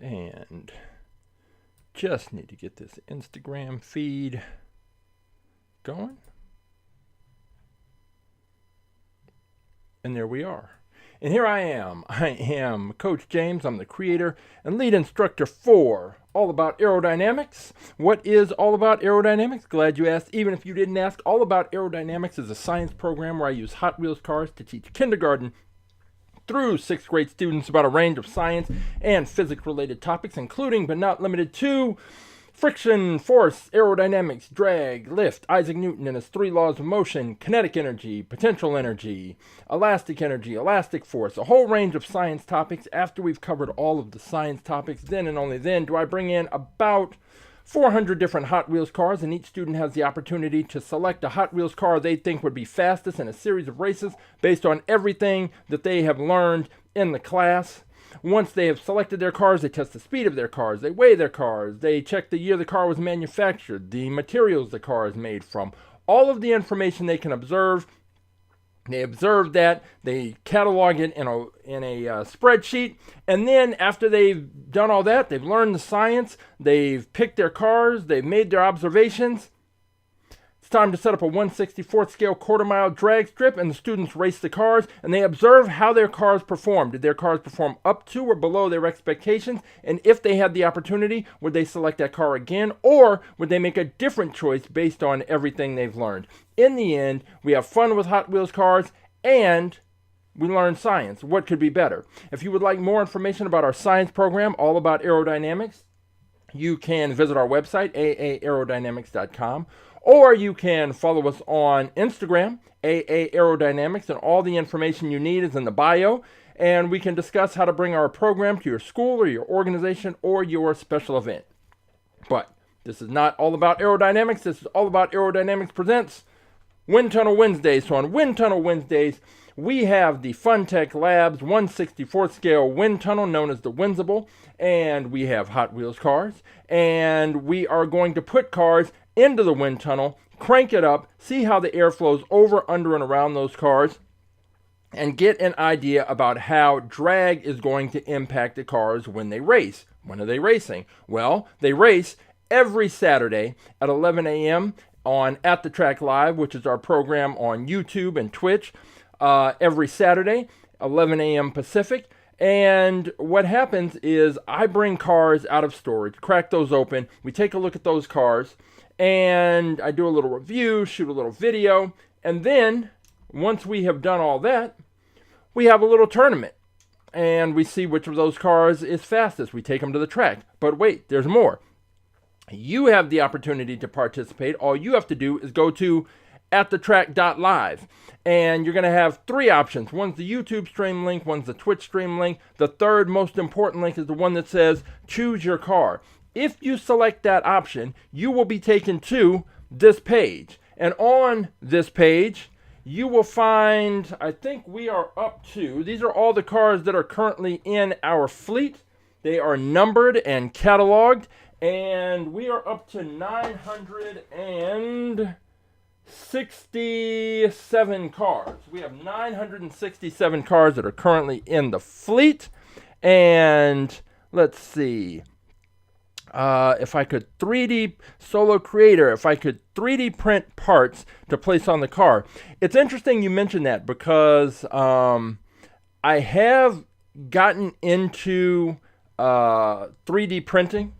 And just need to get this Instagram feed going. And there we are. And here I am. I am Coach James. I'm the creator and lead instructor for All About Aerodynamics. What is All About Aerodynamics? Glad you asked. Even if you didn't ask, All About Aerodynamics is a science program where I use Hot Wheels cars to teach kindergarten through 6th grade students about a range of science and physics-related topics, including but not limited to friction, force, aerodynamics, drag, lift, Isaac Newton and his 3 laws of motion, kinetic energy, potential energy, elastic force, a whole range of science topics. After we've covered all of the science topics, then and only then do I bring in about 400 different Hot Wheels cars, and each student has the opportunity to select a Hot Wheels car they think would be fastest in a series of races based on everything that they have learned in the class. Once they have selected their cars, they test the speed of their cars, they weigh their cars, they check the year the car was manufactured, the materials the car is made from, all of the information they can observe. They observe that, they catalog it in a spreadsheet, and then after they've done all that, they've learned the science, they've picked their cars, they've made their observations. It's time to set up a 1/64th scale quarter-mile drag strip, and the students race the cars, and they observe how their cars perform. Did their cars perform up to or below their expectations? And if they had the opportunity, would they select that car again, or would they make a different choice based on everything they've learned? In the end, we have fun with Hot Wheels cars, and we learn science. What could be better? If you would like more information about our science program, All About Aerodynamics, you can visit our website, aerodynamics.com, or you can follow us on Instagram, Aerodynamics, and all the information you need is in the bio, and we can discuss how to bring our program to your school or your organization or your special event. But this is not all about aerodynamics. This is all about Aerodynamics Presents Wind Tunnel Wednesdays. So on Wind Tunnel Wednesdays, we have the Funtech Labs 1/64th scale wind tunnel known as the Windsible, and we have Hot Wheels cars, and we are going to put cars into the wind tunnel, crank it up, see how the air flows over, under, and around those cars, and get an idea about how drag is going to impact the cars when they race. When are they racing? Well, they race every Saturday at 11 a.m. on AtTheTrack.live, which is our program on YouTube and Twitch, every Saturday, 11 a.m. Pacific. And what happens is I bring cars out of storage, crack those open, we take a look at those cars, and I do a little review, shoot a little video, and then once we have done all that, we have a little tournament, and we see which of those cars is fastest. We take them to the track. But wait, there's more. You have the opportunity to participate. All you have to do is go to AtTheTrack.live, and you're going to have 3 options. One's the YouTube stream link, one's the Twitch stream link. The third most important link is the one that says choose your car. If you select that option, you will be taken to this page, and on this page you will find, I think we are up to, these are all the cars that are currently in our fleet. They are numbered and cataloged, and we are up to 967 cars. We have 967 cars that are currently in the fleet. And let's see. If I could 3D Solo Creator, if I could 3D print parts to place on the car. It's interesting you mentioned that because I have gotten into 3D printing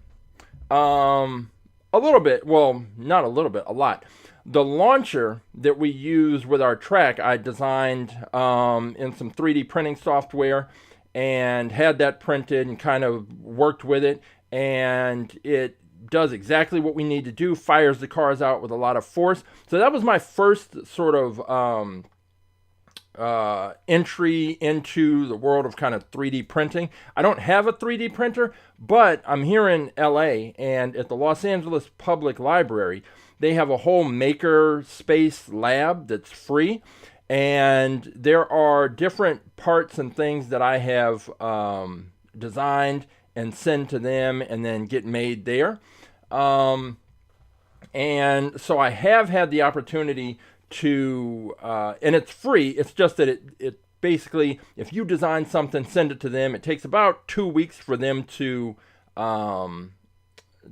a little bit. Well, not a little bit, a lot. The launcher that we use with our track, I designed in some 3D printing software and had that printed and kind of worked with it. And it does exactly what we need to do, fires the cars out with a lot of force. So that was my first sort of entry into the world of kind of 3D printing. I don't have a 3D printer, but I'm here in LA, and at the Los Angeles Public Library, they have a whole maker space lab that's free. And there are different parts and things that I have designed and send to them and then get made there. And so I have had the opportunity to, and it's free. It's just that it basically, if you design something, send it to them. It takes about 2 weeks for them to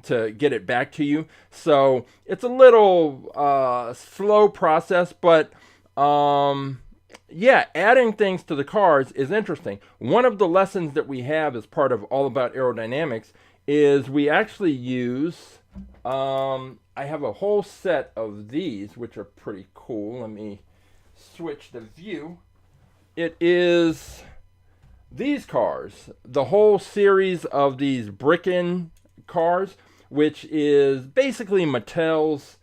get it back to you. So it's a little slow process, but yeah, adding things to the cars is interesting. One of the lessons that we have as part of All About Aerodynamics is we actually use, I have a whole set of these, which are pretty cool. Let me switch the view. It is these cars, the whole series of these Bricken cars, which is basically Mattel's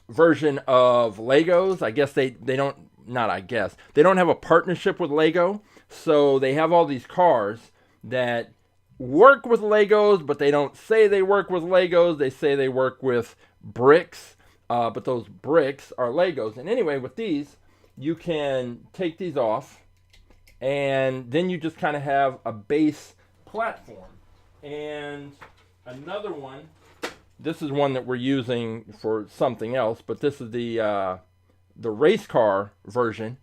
version of Legos. I guess they don't, not I guess, they don't have a partnership with Lego, so they have all these cars that work with Legos, but they don't say they work with Legos. They say they work with bricks, but those bricks are Legos. And anyway, with these, you can take these off, and then you just kind of have a base platform. And another one, this is one that we're using for something else, but this is the race car version.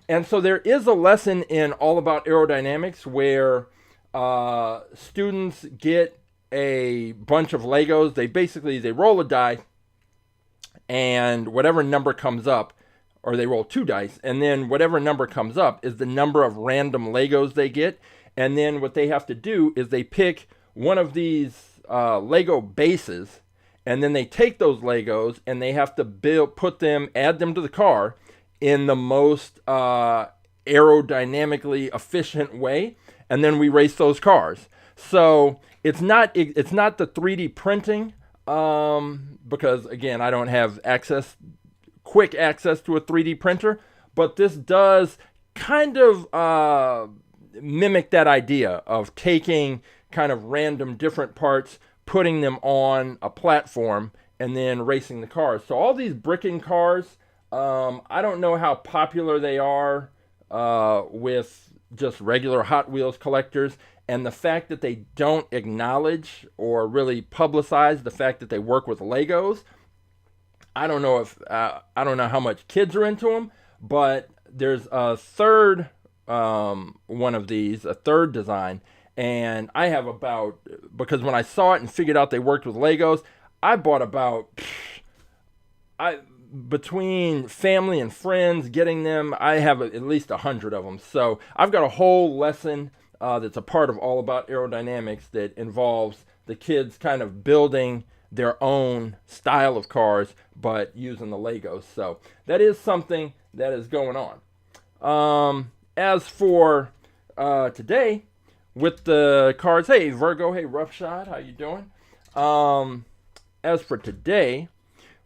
And so there is a lesson in All About Aerodynamics where students get a bunch of Legos. They roll a die, and whatever number comes up, or they roll 2 dice, and then whatever number comes up is the number of random Legos they get. And then what they have to do is they pick one of these Lego bases, and then they take those Legos and they have to add them to the car in the most aerodynamically efficient way, and then we race those cars. So it's not the 3D printing, because again, I don't have quick access to a 3D printer, but this does kind of mimic that idea of taking kind of random different parts, putting them on a platform, and then racing the cars. So all these Bricken cars, I don't know how popular they are with just regular Hot Wheels collectors, and the fact that they don't acknowledge or really publicize the fact that they work with Legos. I don't know how much kids are into them, but there's a third one of these, a third design, and I have because when I saw it and figured out they worked with Legos, I bought between family and friends getting them, I have at least 100 of them. So I've got a whole lesson that's a part of All About Aerodynamics that involves the kids kind of building their own style of cars, but using the Legos. So that is something that is going on. As for today, with the cars, hey Virgo, hey Roughshod, how you doing? As for today,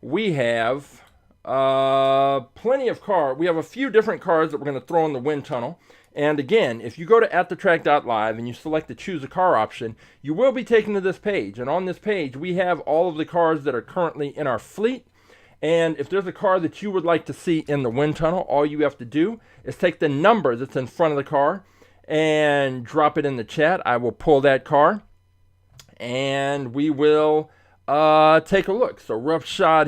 we have plenty of cars. We have a few different cars that we're going to throw in the wind tunnel. And again, if you go to AtTheTrack.live and you select the choose a car option, you will be taken to this page. And on this page, we have all of the cars that are currently in our fleet. And if there's a car that you would like to see in the wind tunnel, all you have to do is take the number that's in front of the car and drop it in the chat. I will pull that car and we will take a look. So Roughshod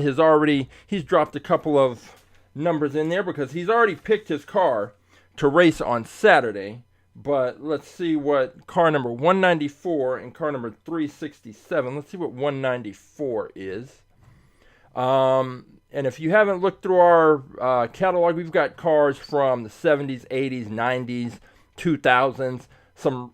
he's dropped a couple of numbers in there because he's already picked his car to race on Saturday. But let's see what car number 194 and car number 367. Let's see what 194 is. And if you haven't looked through our catalog, we've got cars from the 70s, 80s, 90s, 2000s, some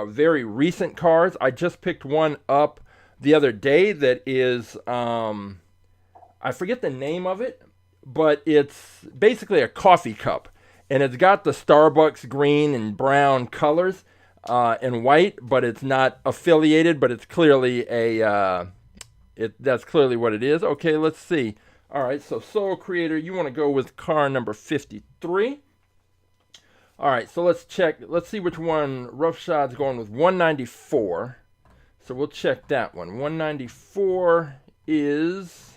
very recent cars. I just picked one up the other day that is, I forget the name of it, but it's basically a coffee cup. And it's got the Starbucks green and brown colors and white, but it's not affiliated, but it's clearly that's clearly what it is. Okay, let's see. All right, so Soul Creator, you want to go with car number 53. All right, so let's check. Let's see which one Roughshod's going with. 194. So we'll check that one. 194 is,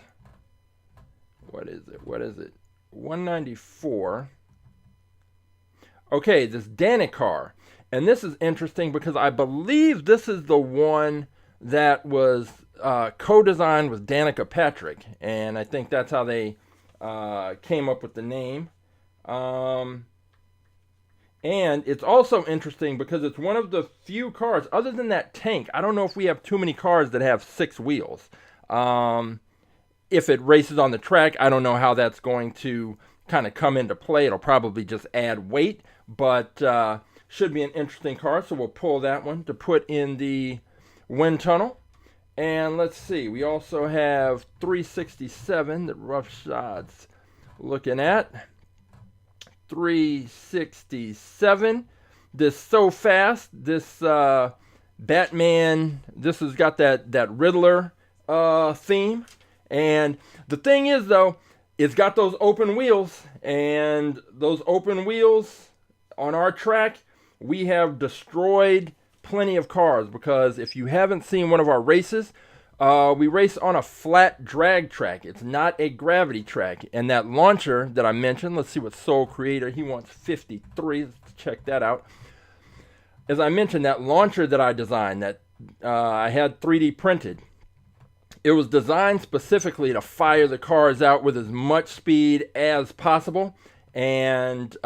what is it? 194. Okay, this DaniCar. And this is interesting because I believe this is the one that was co-designed with Danica Patrick. And I think that's how they came up with the name. And it's also interesting because it's one of the few cars, other than that tank, I don't know if we have too many cars that have 6 wheels. If it races on the track, I don't know how that's going to kind of come into play. It'll probably just add weight, but should be an interesting car. So we'll pull that one to put in the wind tunnel. And let's see, we also have 367 that Rough Shots looking at. 367. This Sooo Fast, this Batman, this has got that Riddler theme. And the thing is, though, it's got those open wheels, and those open wheels on our track, we have destroyed plenty of cars, because if you haven't seen one of our races, we race on a flat drag track. It's not a gravity track. And that launcher that I mentioned, let's see what Soul Creator, he wants 53. Let's check that out. As I mentioned, that launcher that I designed, that I had 3D printed, it was designed specifically to fire the cars out with as much speed as possible. And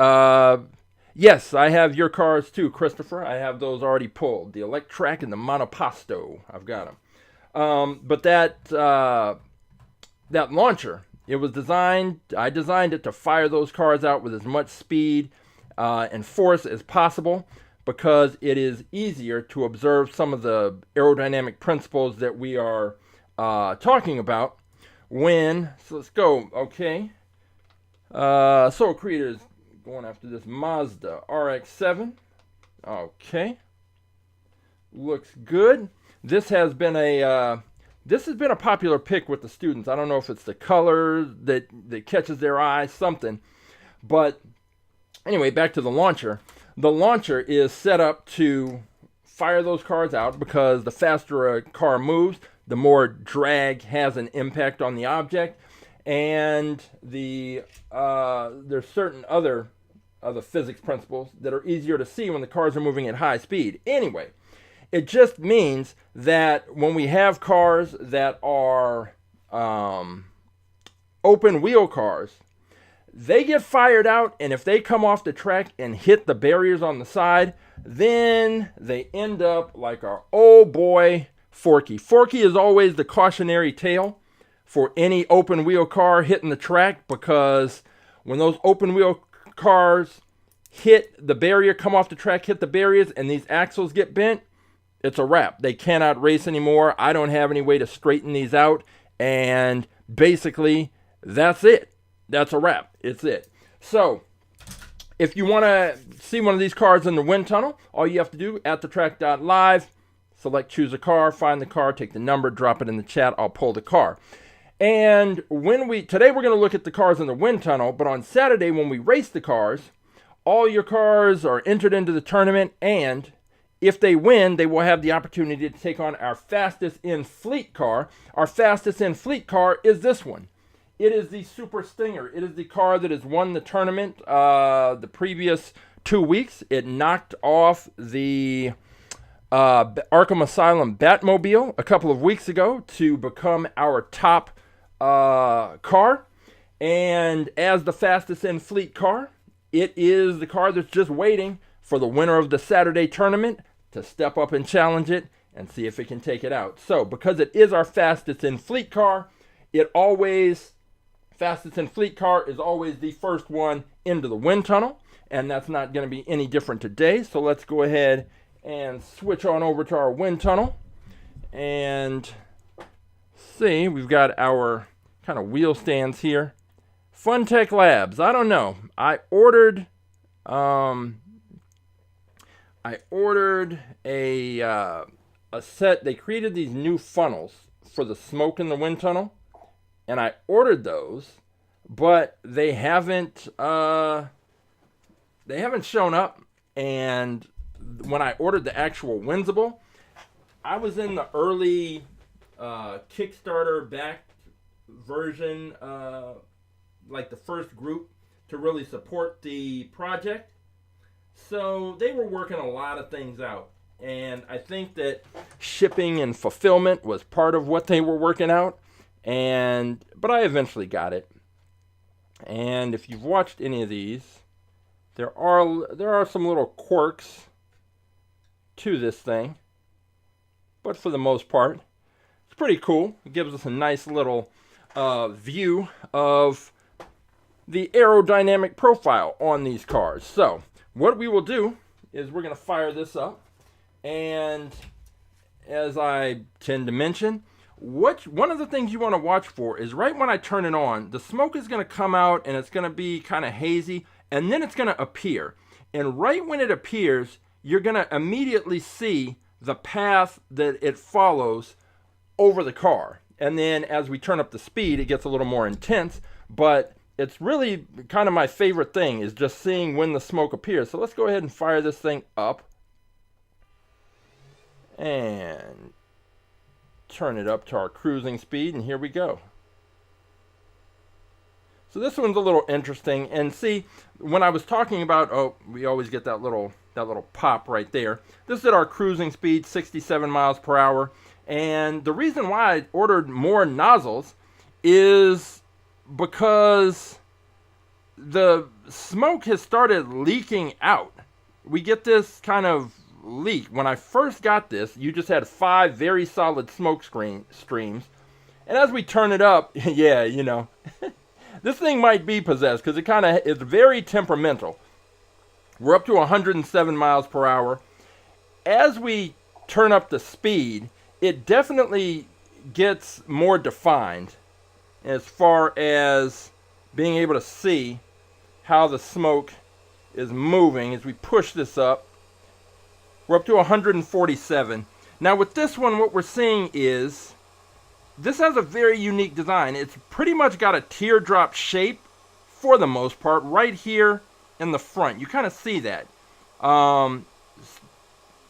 yes, I have your cars too, Christopher. I have those already pulled. The Electrack and the Monoposto. I've got them. But that launcher, it was designed, I designed it to fire those cars out with as much speed and force as possible, because it is easier to observe some of the aerodynamic principles that we are talking about when, so let's go, okay. Soul Creator is going after this Mazda RX-7. Okay. Looks good. This has been a popular pick with the students. I don't know if it's the color that catches their eye, something. But anyway, back to the launcher. The launcher is set up to fire those cars out, because the faster a car moves, the more drag has an impact on the object. And there's certain other physics principles that are easier to see when the cars are moving at high speed. Anyway, it just means that when we have cars that are open wheel cars, they get fired out, and if they come off the track and hit the barriers on the side, then they end up like our old boy Forky. Forky is always the cautionary tale for any open wheel car hitting the track, because when those open wheel cars hit the barrier, come off the track, hit the barriers, and these axles get bent, it's a wrap. They cannot race anymore. I don't have any way to straighten these out. And basically, that's it. That's a wrap. It's it. So, if you want to see one of these cars in the wind tunnel, all you have to do, AtTheTrack.live, select choose a car, find the car, take the number, drop it in the chat. I'll pull the car. And today we're going to look at the cars in the wind tunnel, but on Saturday when we race the cars, all your cars are entered into the tournament, and if they win, they will have the opportunity to take on our fastest in fleet car. Our fastest in fleet car is this one. It is the Super Stinger. It is the car that has won the tournament the previous 2 weeks. It knocked off the Arkham Asylum Batmobile a couple of weeks ago to become our top car. And as the fastest in fleet car, it is the car that's just waiting for the winner of the Saturday tournament to step up and challenge it and see if it can take it out. So, because it is our fastest in fleet car, fastest in fleet car is always the first one into the wind tunnel, and that's not going to be any different today. So let's go ahead and switch on over to our wind tunnel and see. We've got our kind of wheel stands here. Funtech Labs. I don't know. I ordered a set. They created these new funnels for the smoke in the wind tunnel, and I ordered those, but they haven't shown up. And when I ordered the actual Windsible, I was in the early Kickstarter backed version, like the first group to really support the project. So they were working a lot of things out, and I think that shipping and fulfillment was part of what they were working out. But I eventually got it. And if you've watched any of these, There are some little quirks to this thing, but for the most part, it's pretty cool. It gives us a nice little view of the aerodynamic profile on these cars. So what we will do is we're going to fire this up, and as I tend to mention, one of the things you want to watch for is right when I turn it on, the smoke is going to come out and it's going to be kind of hazy, and then it's going to appear. And right when it appears, you're going to immediately see the path that it follows over the car. And then as we turn up the speed, it gets a little more intense, but it's really kind of my favorite thing is just seeing when the smoke appears. So let's go ahead and fire this thing up and turn it up to our cruising speed, and here we go. So this one's a little interesting, and see, when I was talking about, oh, we always get that little pop right there. This is at our cruising speed, 67 miles per hour, and the reason why I ordered more nozzles is because the smoke has started leaking out. We get this kind of leak. When I first got this, you just had 5 very solid smoke streams, and as we turn it up, yeah, you know, this thing might be possessed because it kind of is very temperamental. We're up to 107 miles per hour. As we turn up the speed, it definitely gets more defined as far as being able to see how the smoke is moving as we push this up. We're up to 147. Now with this one, what we're seeing is this has a very unique design. It's pretty much got a teardrop shape for the most part right here in the front. You kind of see that.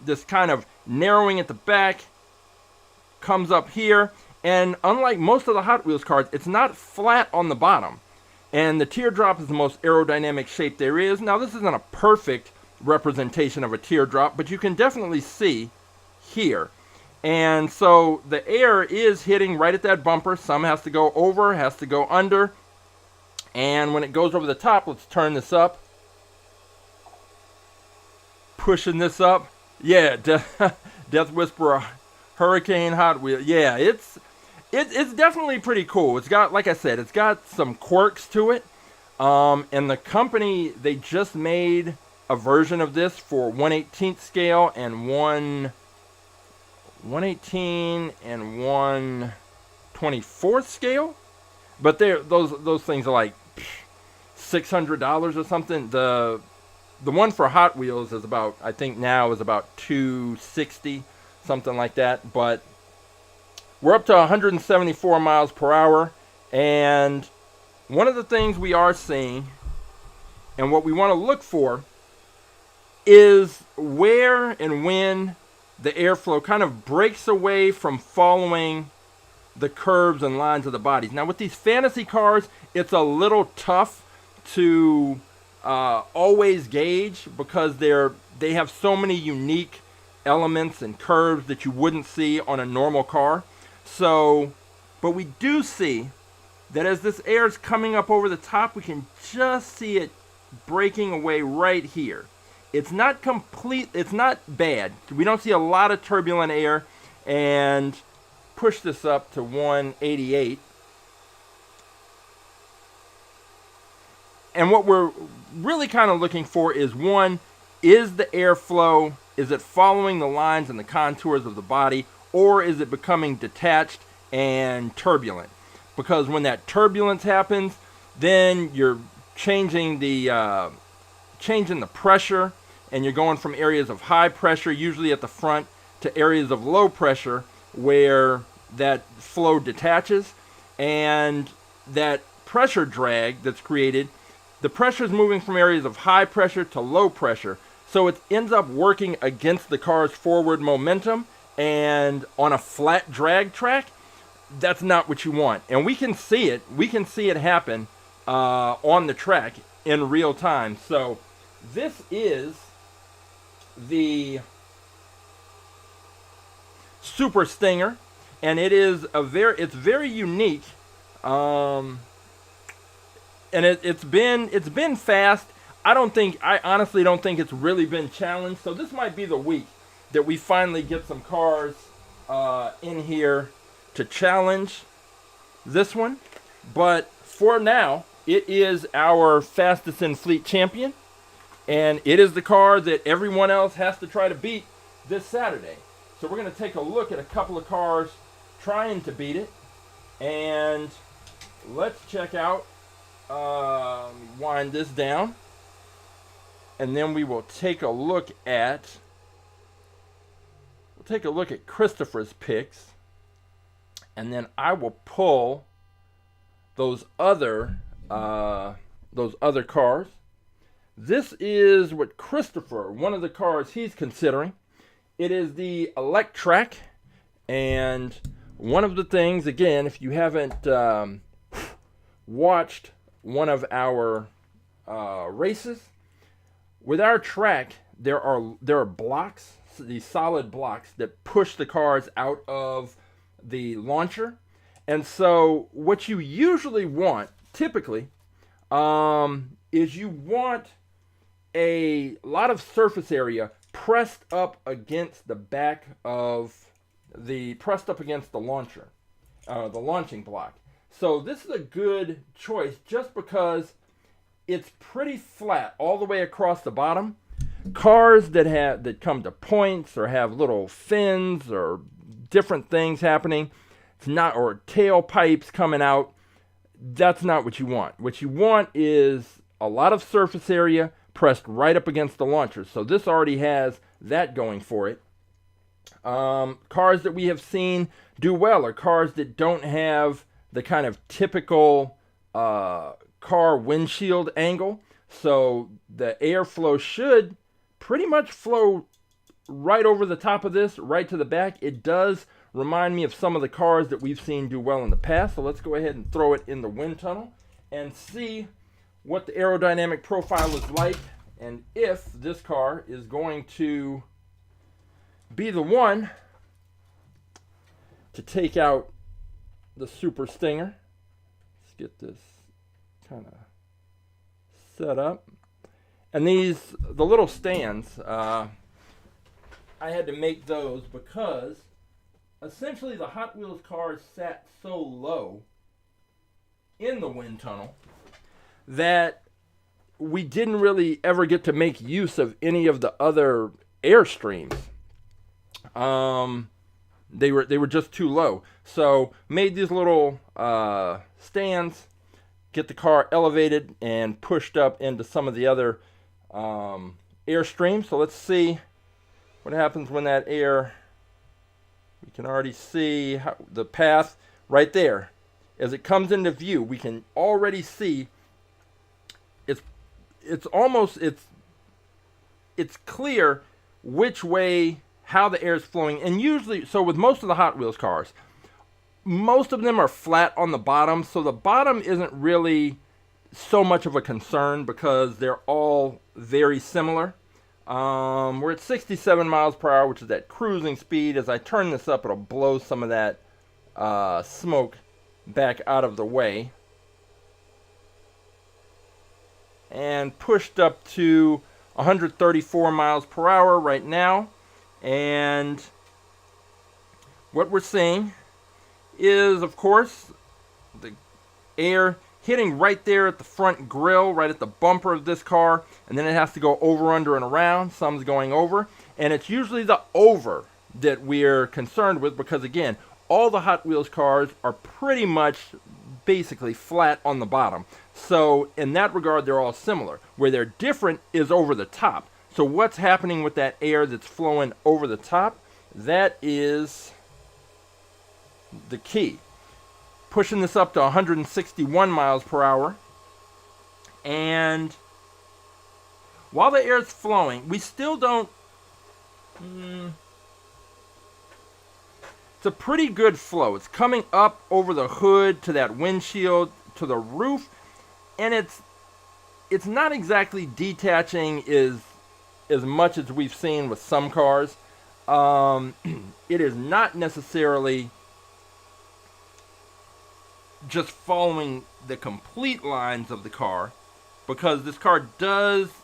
This kind of narrowing at the back comes up here. And unlike most of the Hot Wheels cars, it's not flat on the bottom. And the teardrop is the most aerodynamic shape there is. Now this isn't a perfect representation of a teardrop, but you can definitely see here. And so the air is hitting right at that bumper. Some has to go over, has to go under. And when it goes over the top, let's turn this up. Pushing this up. Yeah, Death Whisperer Hurricane Hot Wheel. Yeah, it's definitely pretty cool. It's got, like I said, it's got some quirks to it. And the company, they just made a version of this for 1/18th scale and 1/18 and 1/24th scale. But those things are like $600 or something. The one for Hot Wheels is about, I think now is about $260, something like that. But we're up to 174 miles per hour, and one of the things we are seeing and what we want to look for is where and when the airflow kind of breaks away from following the curves and lines of the bodies. Now with these fantasy cars, it's a little tough to always gauge because they have so many unique elements and curves that you wouldn't see on a normal car. So, but we do see that as this air is coming up over the top, we can just see it breaking away right here. It's not complete, it's not bad. We don't see a lot of turbulent air. And push this up to 188. And what we're really kind of looking for is, one, is the airflow, is it following the lines and the contours of the body, or is it becoming detached and turbulent? Because when that turbulence happens, then you're changing the pressure, and you're going from areas of high pressure, usually at the front, to areas of low pressure where that flow detaches, and that pressure drag that's created, the pressure is moving from areas of high pressure to low pressure. So it ends up working against the car's forward momentum, and on a flat drag track, that's not what you want. And we can see it. We can see it happen on the track in real time. So this is the Super Stinger, and it's very unique, and it's been fast. I honestly don't think it's really been challenged. So this might be the week that we finally get some cars in here to challenge this one. But for now, it is our fastest in fleet champion. And it is the car that everyone else has to try to beat this Saturday. So we're going to take a look at a couple of cars trying to beat it. And let's check out, wind this down. And then we will take a look at Christopher's picks. And then I will pull those other cars. This is what Christopher, one of the cars he's considering. It is the Electrack. And one of the things, again, if you haven't watched one of our races, with our track, there are blocks, these solid blocks that push the cars out of the launcher. And so what you usually want, typically, is you want a lot of surface area pressed up against the back of pressed up against the launcher, the launching block. So this is a good choice just because it's pretty flat all the way across the bottom. Cars that come to points or have little fins or different things happening, or tailpipes coming out, that's not what you want. What you want is a lot of surface area pressed right up against the launcher. So this already has that going for it. Cars that we have seen do well are cars that don't have the kind of typical car windshield angle. So the airflow should pretty much flow right over the top of this, right to the back. It does remind me of some of the cars that we've seen do well in the past. So let's go ahead and throw it in the wind tunnel and see what the aerodynamic profile is like, and if this car is going to be the one to take out the Super Stinger. Let's get this kind of set up. And the little stands, I had to make those because essentially the Hot Wheels cars sat so low in the wind tunnel that we didn't really ever get to make use of any of the other airstreams. They were just too low. So made these little stands, get the car elevated and pushed up into some of the other airstreams. So let's see what happens when that air. We can already see the path right there. As it comes into view, we can already see it's clear which way, how the air is flowing. And usually, so with most of the Hot Wheels cars, most of them are flat on the bottom, so the bottom isn't really so much of a concern because they're all very similar. We're at 67 miles per hour, which is that cruising speed. As I turn this up, it'll blow some of that smoke back out of the way. And pushed up to 134 miles per hour right now. And what we're seeing is, of course, the air hitting right there at the front grille, right at the bumper of this car, and then it has to go over, under, and around. Some's going over, and it's usually the over that we're concerned with because, again, all the Hot Wheels cars are pretty much basically flat on the bottom. So in that regard, they're all similar. Where they're different is over the top. So what's happening with that air that's flowing over the top? That is the key. Pushing this up to 161 miles per hour. And while the air is flowing, we still don't... It's a pretty good flow. It's coming up over the hood to that windshield, to the roof. And it's not exactly detaching as much as we've seen with some cars. It is not necessarily just following the complete lines of the car, because this car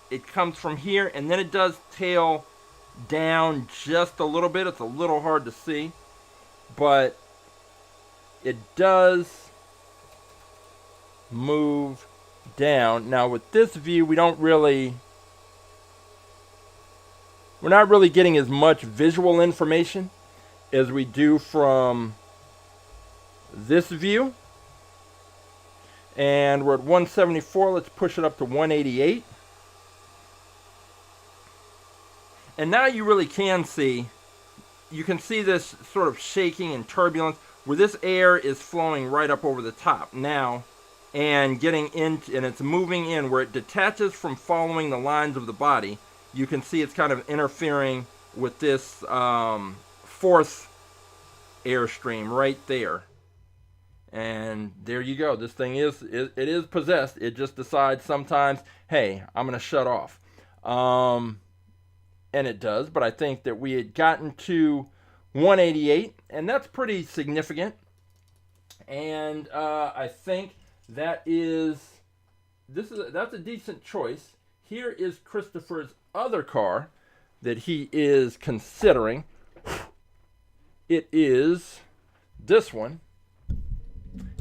it comes from here and then it does tail down just a little bit. It's a little hard to see, but it does move down. Now with this view, we're not really getting as much visual information as we do from this view. And we're at 174. Let's push it up to 188. And now you really can see, you can see this sort of shaking and turbulence where this air is flowing right up over the top now and getting in, and it's moving in where it detaches from following the lines of the body. You can see it's kind of interfering with this fourth airstream right there. And there you go. This thing it is possessed. It just decides sometimes, hey, I'm going to shut off. And it does, but I think that we had gotten to 188, and that's pretty significant. And I think that's a decent choice. Here is Christopher's other car that he is considering. It is this one.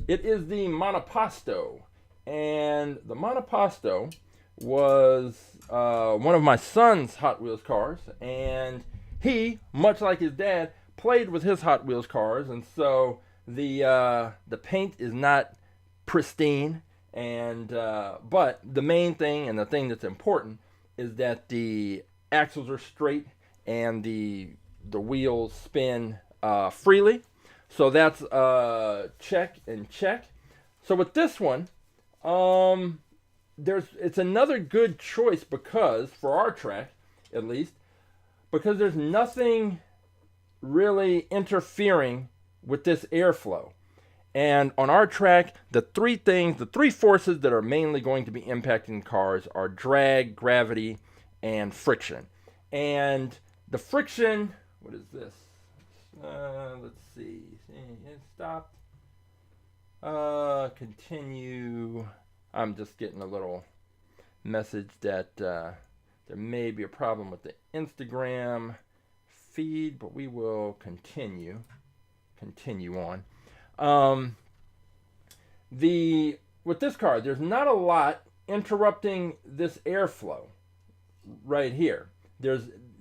It is the Monoposto, and the Monoposto was one of my son's Hot Wheels cars, and he, much like his dad, played with his Hot Wheels cars, and so the paint is not pristine, and but the main thing and the thing that's important is that the axles are straight and the wheels spin freely. So that's check and check. So with this one, it's another good choice because, for our track at least, because there's nothing really interfering with this airflow. And on our track, the three forces that are mainly going to be impacting cars are drag, gravity, and friction. And the friction, what is this? Let's see. It stopped. Continue. I'm just getting a little message that there may be a problem with the Instagram feed, but we will continue on. With this car, there's not a lot interrupting this airflow right here.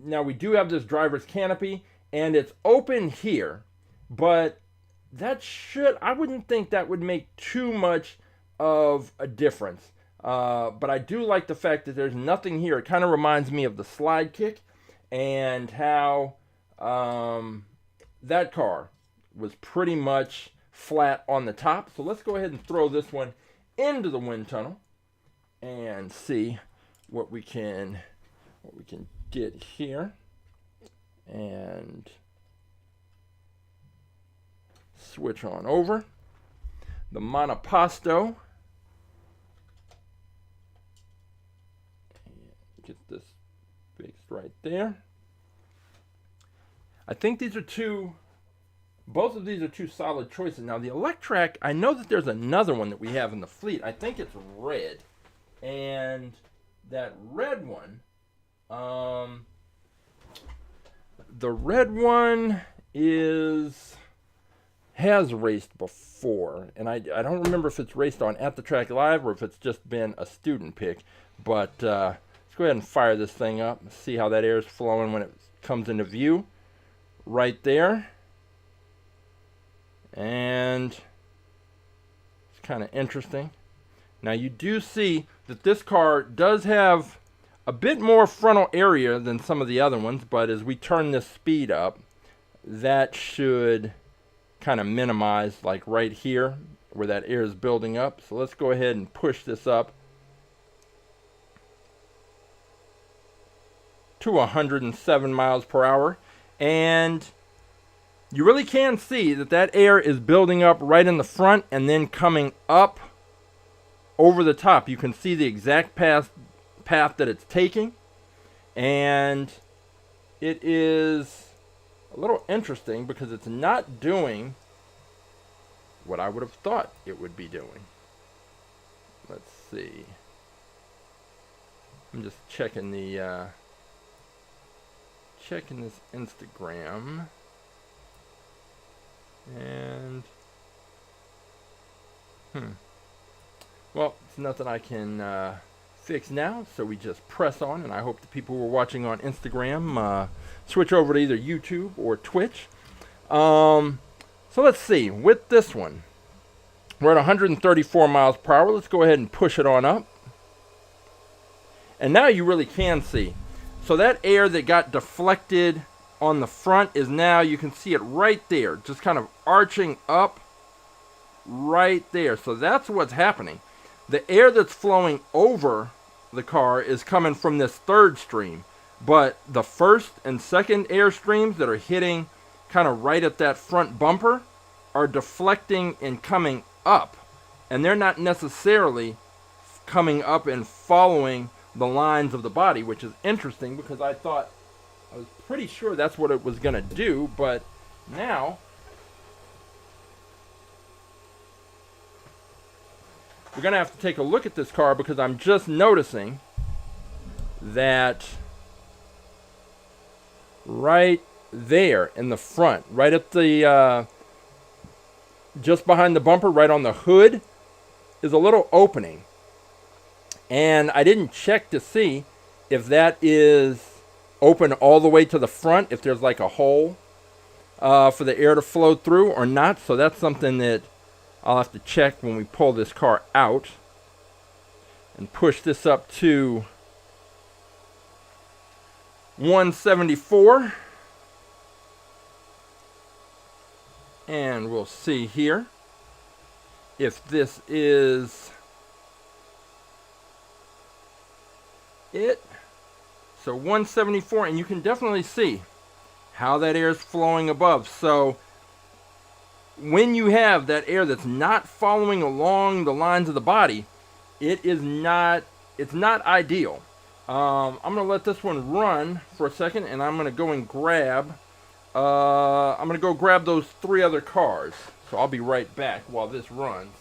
Now we do have this driver's canopy, and it's open here, but I wouldn't think that would make too much of a difference. But I do like the fact that there's nothing here. It kind of reminds me of the slide kick and how that car was pretty much flat on the top. So let's go ahead and throw this one into the wind tunnel and see what we can get here. And switch on over. The Monoposto. Get this fixed right there. I think both of these are two solid choices. Now the Electrack, I know that there's another one that we have in the fleet. I think it's red. And that red one, the red one has raced before, and I don't remember if it's raced on AtTheTrack.live or if it's just been a student pick, but let's go ahead and fire this thing up and see how that air is flowing when it comes into view right there. And it's kind of interesting. Now you do see that this car does have a bit more frontal area than some of the other ones, but as we turn this speed up, that should kind of minimize, like right here where that air is building up. So let's go ahead and push this up to 107 miles per hour, and you really can see that air is building up right in the front and then coming up over the top. You can see the exact path that it's taking, and it is a little interesting because it's not doing what I would have thought it would be doing. Let's see. I'm just checking the checking this Instagram, and well, it's nothing I can fix now, so we just press on, and I hope the people who are watching on Instagram switch over to either YouTube or Twitch. So let's see, with this one, we're at 134 miles per hour. Let's go ahead and push it on up. And now you really can see. So that air that got deflected on the front is now, you can see it right there, just kind of arching up right there. So that's what's happening. The air that's flowing over the car is coming from this third stream, but the first and second air streams that are hitting kind of right at that front bumper are deflecting and coming up, and they're not necessarily coming up and following the lines of the body, which is interesting because I was pretty sure that's what it was going to do, but now we're going to have to take a look at this car, because I'm just noticing that right there in the front, right at the just behind the bumper, right on the hood, is a little opening. And I didn't check to see if that is open all the way to the front, if there's like a hole for the air to flow through or not. So that's something that I'll have to check when we pull this car out and push this up to 174. And we'll see here if this is it. So 174, and you can definitely see how that air is flowing above. So when you have that air that's not following along the lines of the body, it's not ideal. I'm going to let this one run for a second, and I'm going to go and grab those 3 other cars. So I'll be right back while this runs.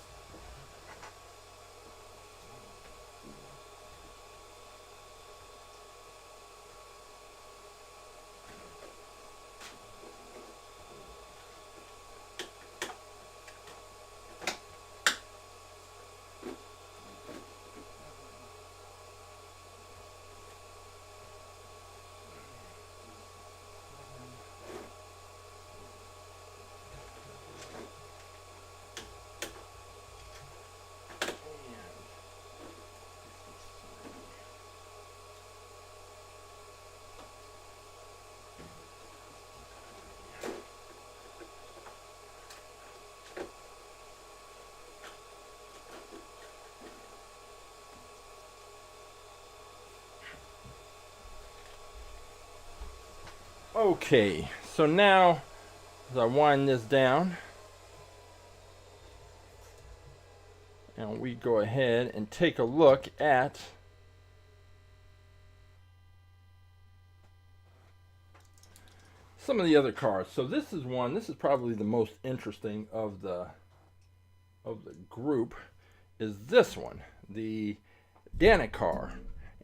Okay, so now as I wind this down, and we go ahead and take a look at some of the other cars. So this is probably the most interesting of the group, is this one, the DaniCar.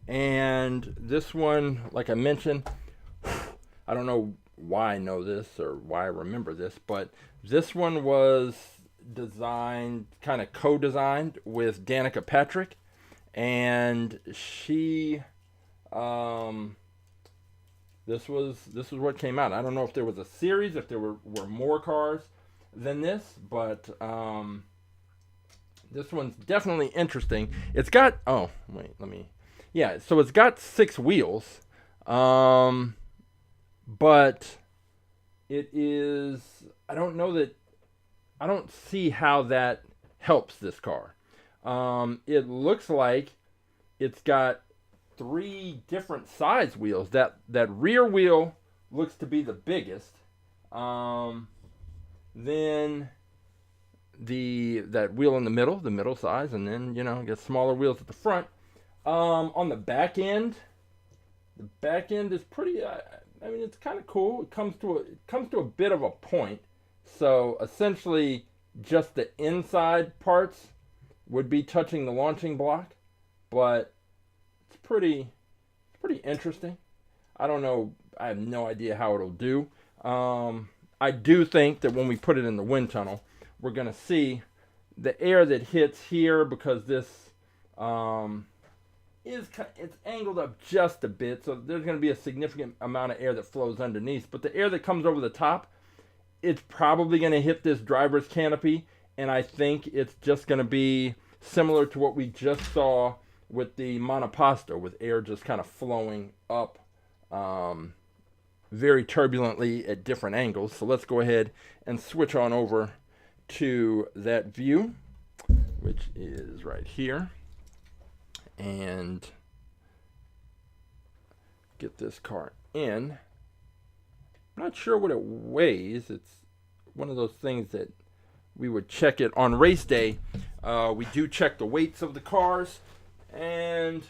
And this one, like I mentioned, I don't know why I know this or why I remember this, but this one was designed, kind of co-designed with Danica Patrick, and she, this was what came out. I don't know if there was a series, if there were more cars than this, but this one's definitely interesting. It's got, so it's got 6 wheels. But it is, I don't see how that helps this car. It looks like it's got 3 different size wheels. That rear wheel looks to be the biggest. Then that wheel in the middle size, and then, get smaller wheels at the front. On the back end is pretty, it's kind of cool. It comes to a bit of a point. So essentially, just the inside parts would be touching the launching block, but it's pretty pretty interesting. I don't know. I have no idea how it'll do. I do think that when we put it in the wind tunnel, we're going to see the air that hits here, because this it's angled up just a bit, so there's going to be a significant amount of air that flows underneath. But the air that comes over the top, it's probably going to hit this driver's canopy, and I think it's just going to be similar to what we just saw with the Monoposto, with air just kind of flowing up very turbulently at different angles. So let's go ahead and switch on over to that view, which is right here, and get this car in. I'm not sure what it weighs. It's one of those things that we would check it on race day. We do check the weights of the cars, and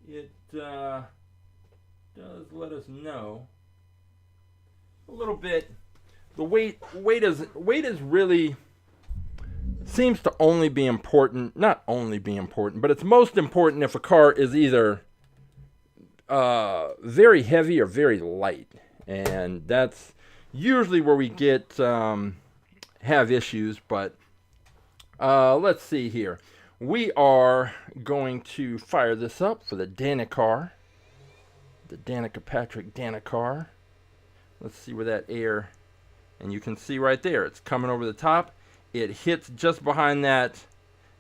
it does let us know a little bit. The weight is really, seems to only be important, not only be important, but it's most important if a car is either very heavy or very light, and that's usually where we get have issues. But let's see here. We are going to fire this up for the DaniCar, the Danica Patrick DaniCar. Let's see where that air, and you can see right there, it's coming over the top. It hits just behind that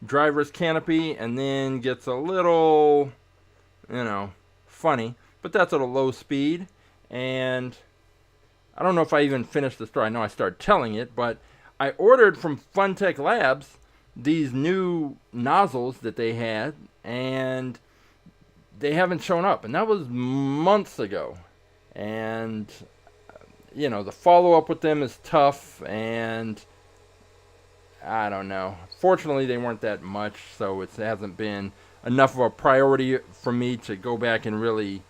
driver's canopy and then gets a little, funny, but that's at a low speed. And I don't know if I even finished the story. I know I started telling it, but I ordered from Funtech Labs these new nozzles that they had, and they haven't shown up, and that was months ago. And the follow-up with them is tough, and I don't know. Fortunately, they weren't that much, so it hasn't been enough of a priority for me to go back and really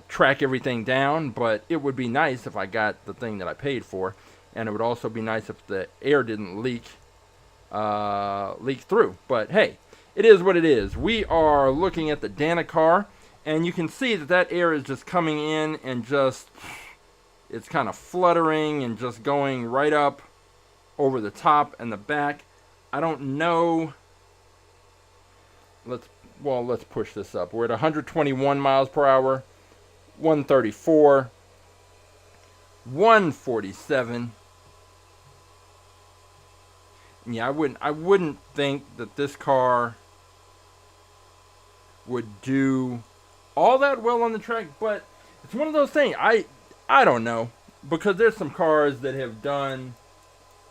track everything down. But it would be nice if I got the thing that I paid for, and it would also be nice if the air didn't leak through. But hey, it is what it is. We are looking at the DaniCar, and you can see that air is just coming in and just, it's kind of fluttering and just going right up over the top and the back. I don't know. Let's push this up. We're at 121 miles per hour, 134, 147. Yeah, I wouldn't think that this car would do all that well on the track, but it's one of those things. I don't know, because there's some cars that have done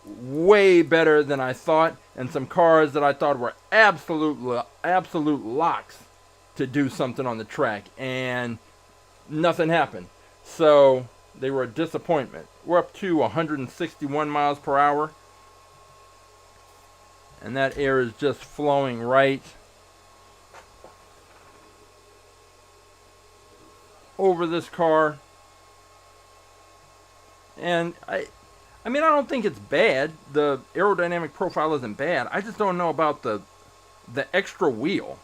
way better than I thought, and some cars that I thought were absolute locks to do something on the track, and nothing happened. So they were a disappointment. We're up to 161 miles per hour, and that air is just flowing right over this car. And I don't think it's bad. The aerodynamic profile isn't bad. I just don't know about the extra wheel.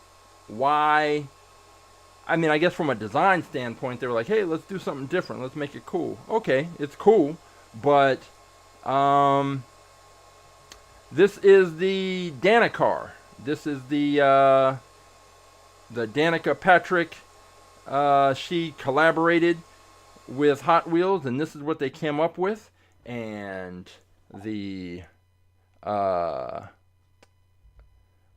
Why? I guess from a design standpoint, they were like, hey, let's do something different. Let's make it cool. Okay, it's cool, but this is the DaniCar. This is the Danica Patrick. She collaborated with Hot Wheels, and this is what they came up with. And the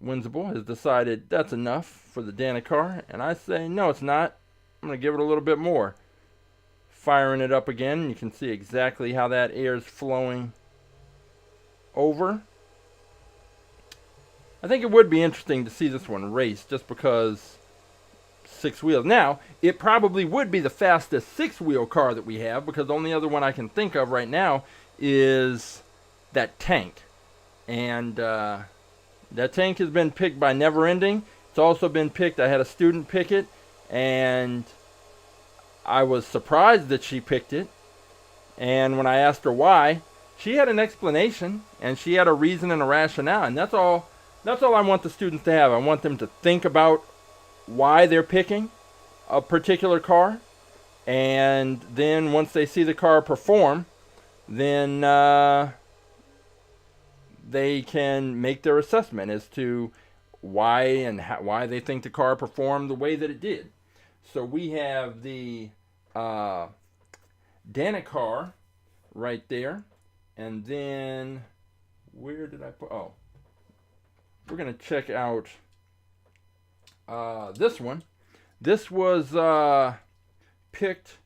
Windsible has decided that's enough for the DaniCar, and I say no, it's not. I'm going to give it a little bit more. Firing it up again, you can see exactly how that air is flowing over. I think it would be interesting to see this one race, just because 6 wheels. Now, it probably would be the fastest 6-wheel car that we have, because the only other one I can think of right now is that tank. And that tank has been picked by Never Ending. It's also been picked, I had a student pick it, and I was surprised that she picked it. And when I asked her why, she had an explanation, and she had a reason and a rationale, and that's all I want the students to have. I want them to think about why they're picking. a particular car, and then once they see the car perform, then they can make their assessment as to why and why they think the car performed the way that it did. So we have the DaniCar right there, and then where did I put? Oh, we're gonna check out this one. This was picked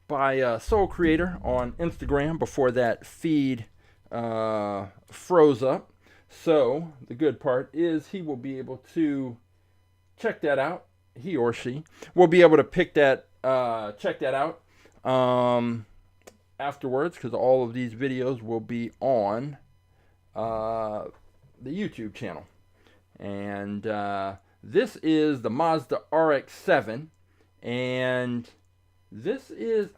by Soul Creator on Instagram before that feed froze up. So the good part is he will be able to check that out. He or she will be able to check that out afterwards, because all of these videos will be on the YouTube channel. And this is the Mazda RX-7, and this is,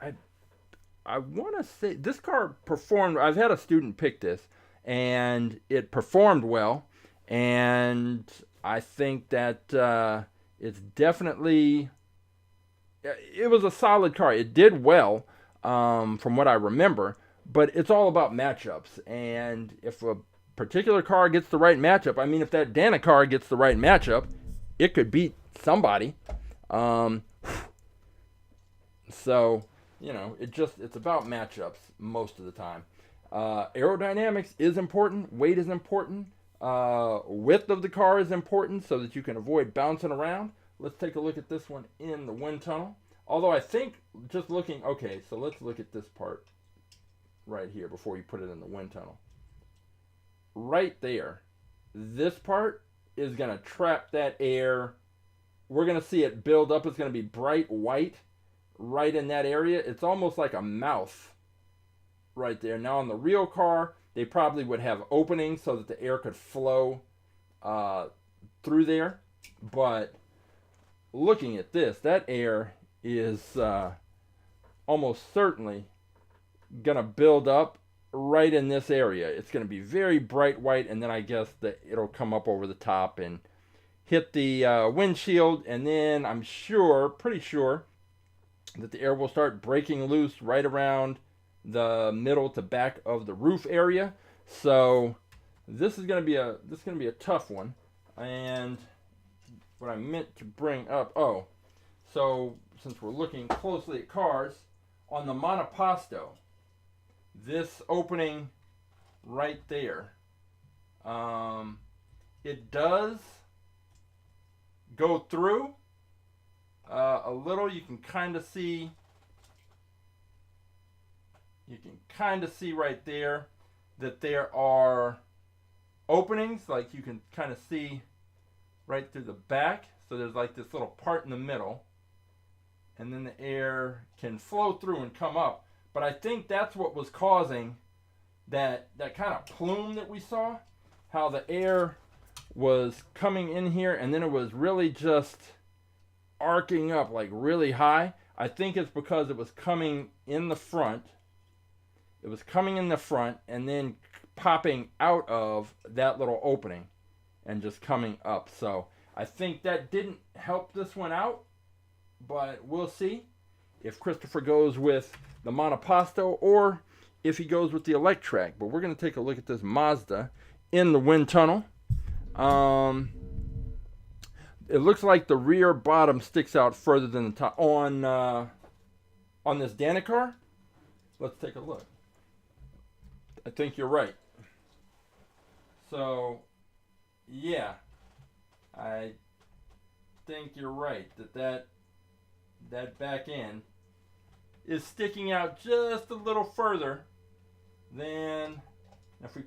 I want to say, this car performed. I've had a student pick this, and it performed well, and I think that it's definitely, it was a solid car. It did well, from what I remember, but it's all about matchups, and if a particular car gets the right matchup, I mean, if that DaniCar gets the right matchup, it could beat somebody. So, you know, it's about matchups most of the time. Aerodynamics is important. Weight is important. Width of the car is important so that you can avoid bouncing around. Let's take a look at this one in the wind tunnel. Although I think just looking, okay, so let's look at this part right here before you put it in the wind tunnel. Right there, this part is going to trap that air. We're going to see it build up. It's going to be bright white right in that area. It's almost like a mouth right there. Now on the real car, they probably would have openings so that the air could flow through there. But looking at this, that air is almost certainly going to build up right in this area. It's going to be very bright white, and then I guess that it'll come up over the top and hit the windshield, and then I'm pretty sure that the air will start breaking loose right around the middle to back of the roof area. So this is going to be a tough one. And what I meant to bring up, so since we're looking closely at cars, on the Monoposto, this opening right there, it does go through a little. You can kind of see right there that there are openings, like you can kind of see right through the back. So there's like this little part in the middle, and then the air can flow through and come up. But I think that's what was causing that kind of plume that we saw, how the air was coming in here and then it was really just arcing up like really high. I think it's because it was coming in the front. It was coming in the front and then popping out of that little opening and just coming up. So I think that didn't help this one out, but we'll see if Christopher goes with the Monoposto or if he goes with the Electrack. But we're going to take a look at this Mazda in the wind tunnel. It looks like the rear bottom sticks out further than the top on this DaniCar. Let's take a look. I think you're right. So, yeah, I think you're right that back end is sticking out just a little further than if we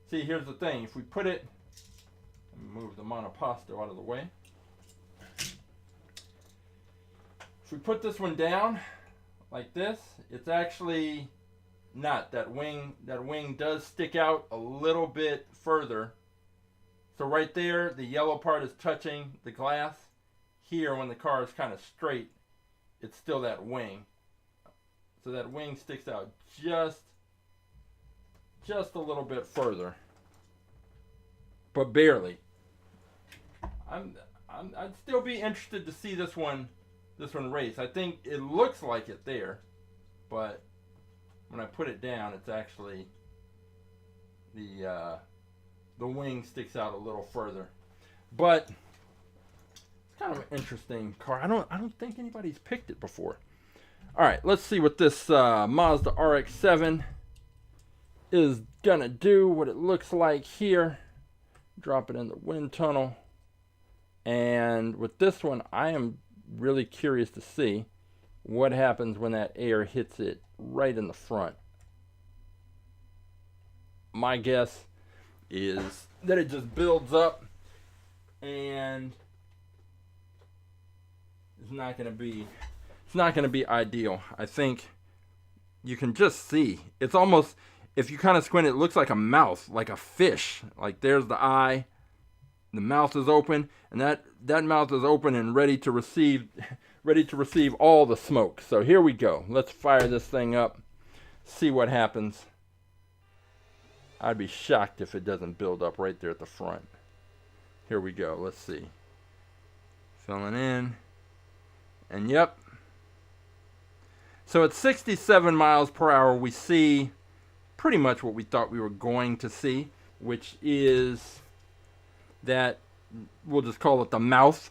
see, here's the thing. If we put it, let me move the Monoposto out of the way. If we put this one down like this, it's actually not. That wing does stick out a little bit further. So right there, the yellow part is touching the glass. Here, when the car is kind of straight, it's still that wing. So that wing sticks out just a little bit further, but barely. I'd still be interested to see this one this one race. I think it looks like it there, but when I put it down, it's actually the wing sticks out a little further. But it's kind of an interesting car. I don't think anybody's picked it before. All right, let's see what this Mazda RX-7 is gonna do. What it looks like here. Drop it in the wind tunnel. And with this one, I am really curious to see what happens when that air hits it right in the front. My guess is that it just builds up and it's not going to be ideal. I think you can just see, it's almost, if you kind of squint, it looks like a mouth, like a fish. Like there's the eye, the mouth is open, and that mouth is open and ready to receive all the smoke. So here we go. Let's fire this thing up, see what happens. I'd be shocked if it doesn't build up right there at the front. Here we go. Let's see. Filling in. And yep. So at 67 miles per hour, we see pretty much what we thought we were going to see, which is that, we'll just call it the mouth,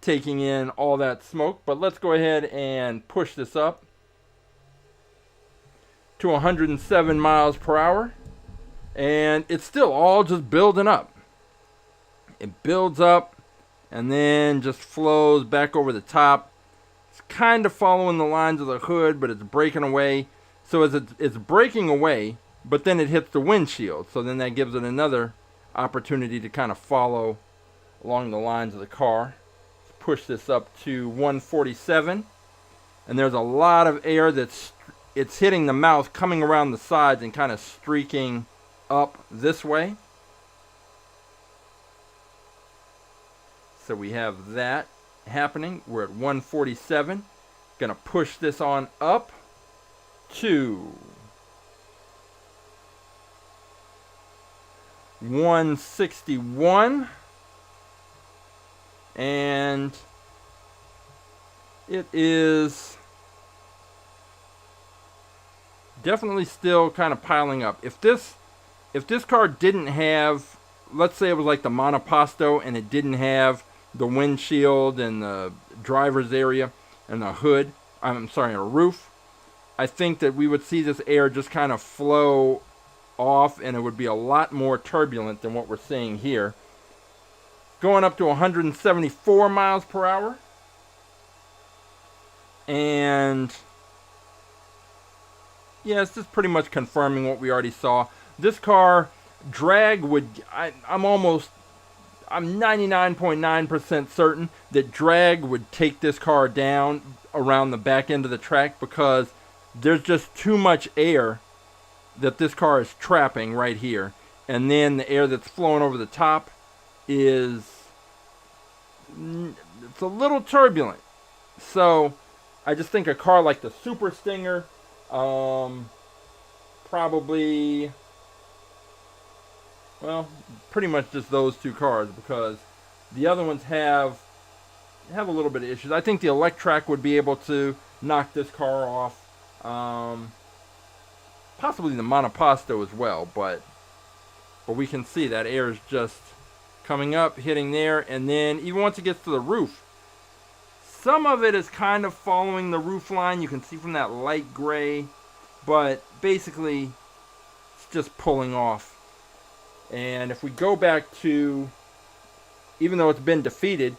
taking in all that smoke. But let's go ahead and push this up to 107 miles per hour, and it's still all just building up. It builds up and then just flows back over the top. It's kind of following the lines of the hood, but it's breaking away. So as it's breaking away, but then it hits the windshield, so then that gives it another opportunity to kind of follow along the lines of the car. Let's push this up to 147, and there's a lot of air it's hitting the mouth, coming around the sides and kind of streaking up this way. So we have that happening. We're at 147. Gonna push this on up to 161. And it is definitely still kind of piling up. If this car didn't have, let's say it was like the Monoposto and it didn't have the windshield and the driver's area and the hood, I'm sorry, a roof, I think that we would see this air just kind of flow off and it would be a lot more turbulent than what we're seeing here. Going up to 174 miles per hour. And yeah, it's just pretty much confirming what we already saw. This car, drag would, I'm 99.9% certain that drag would take this car down around the back end of the track, because there's just too much air that this car is trapping right here. And then the air that's flowing over the top it's a little turbulent. So I just think a car like the Super Stinger, probably, well, pretty much just those two cars, because the other ones have a little bit of issues. I think the Electrack would be able to knock this car off. Possibly the Monoposto as well, but we can see that air is just coming up, hitting there, and then even once it gets to the roof, some of it is kind of following the roof line. You can see from that light gray, but basically it's just pulling off. And if we go back to, even though it's been defeated,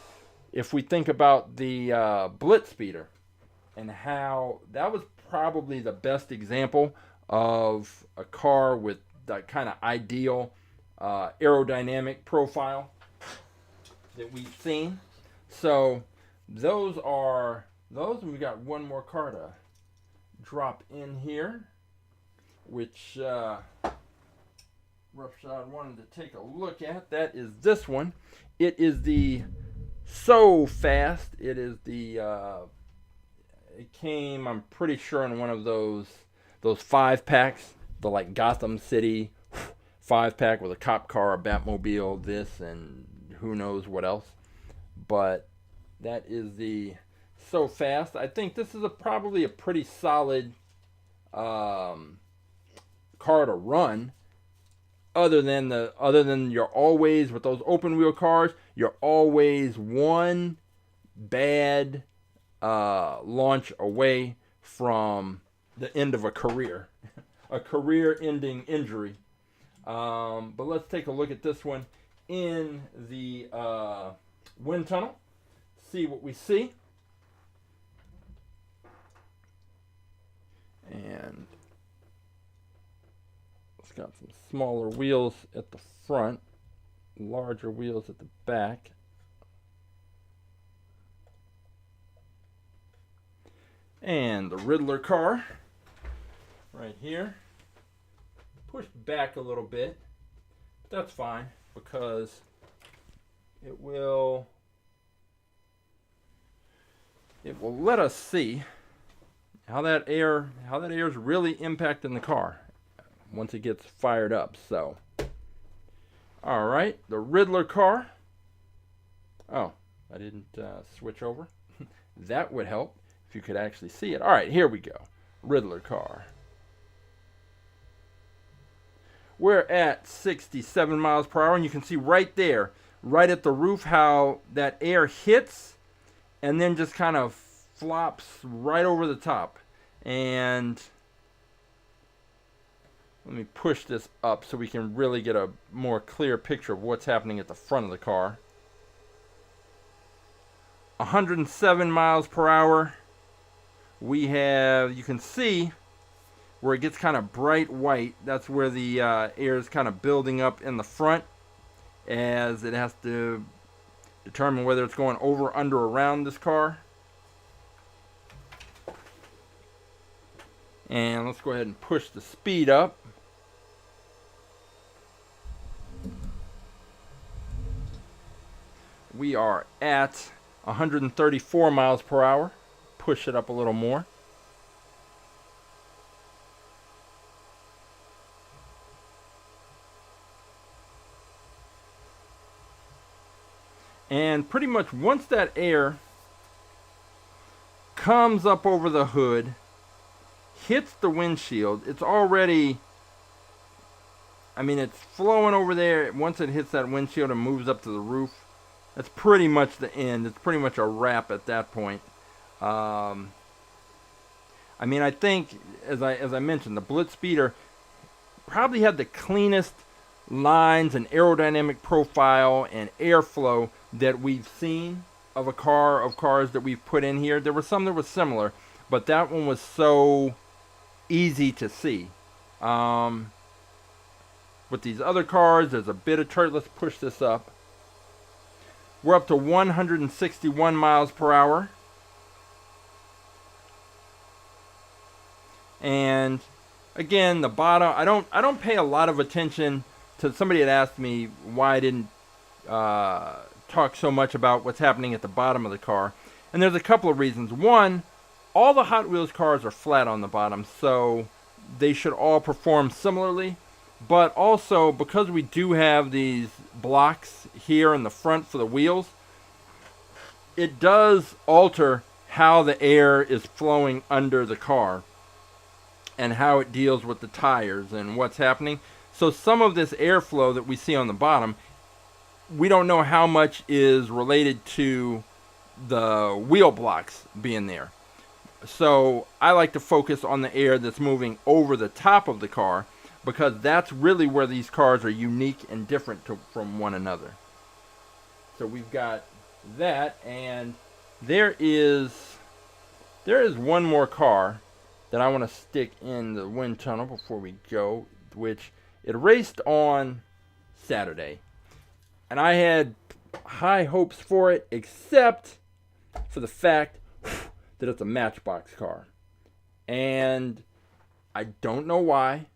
if we think about the Blitz Speeder and how that was probably the best example of a car with that kind of ideal aerodynamic profile that we've seen. So those, we've got one more car to drop in here, which Roughshod wanted to take a look at. That is this one. It is the Sooo Fast. It is the it came, I'm pretty sure, in one of those 5-packs, the like Gotham City 5-pack with a cop car, a Batmobile, this, and who knows what else. But That is the Sooo Fast. I think this is probably a pretty solid car to run. Other than you're always with those open wheel cars, you're always one bad launch away from the end of a career, a career-ending injury. But let's take a look at this one in the wind tunnel. See what we see. And it's got some smaller wheels at the front, larger wheels at the back. And the Riddler car right here. Pushed back a little bit. That's fine because it will let us see how that air is really impacting the car once it gets fired up. So, all right, the Riddler car. Oh, I didn't switch over. That would help if you could actually see it. All right, here we go. Riddler car. We're at 67 miles per hour, and you can see right there, right at the roof, how that air hits and then just kind of flops right over the top. And let me push this up so we can really get a more clear picture of what's happening at the front of the car. 107 miles per hour. We have, you can see where it gets kind of bright white. That's where the air is kind of building up in the front, as it has to determine whether it's going over, under, or around this car. And let's go ahead and push the speed up. We are at 134 miles per hour. Push it up a little more. And pretty much once that air comes up over the hood, hits the windshield, it's already, it's flowing over there. Once it hits that windshield and moves up to the roof, that's pretty much the end. It's pretty much a wrap at that point. I think, as I mentioned, the Blitz Speeder probably had the cleanest lines and aerodynamic profile and airflow that we've seen of cars that we've put in here. There were some that were similar, but that one was so easy to see. With these other cars, there's a bit of turn. Let's push this up. We're up to 161 miles per hour. And again, the bottom, I don't pay a lot of attention to. Somebody had asked me why I didn't talk so much about what's happening at the bottom of the car. And there's a couple of reasons. One, all the Hot Wheels cars are flat on the bottom, so they should all perform similarly. But also, because we do have these blocks here in the front for the wheels, it does alter how the air is flowing under the car and how it deals with the tires and what's happening. So some of this airflow that we see on the bottom, we don't know how much is related to the wheel blocks being there. So I like to focus on the air that's moving over the top of the car, because that's really where these cars are unique and different from one another. So we've got that, and there is one more car that I want to stick in the wind tunnel before we go, which it raced on Saturday. And I had high hopes for it, except for the fact that it's a Matchbox car. And I don't know why,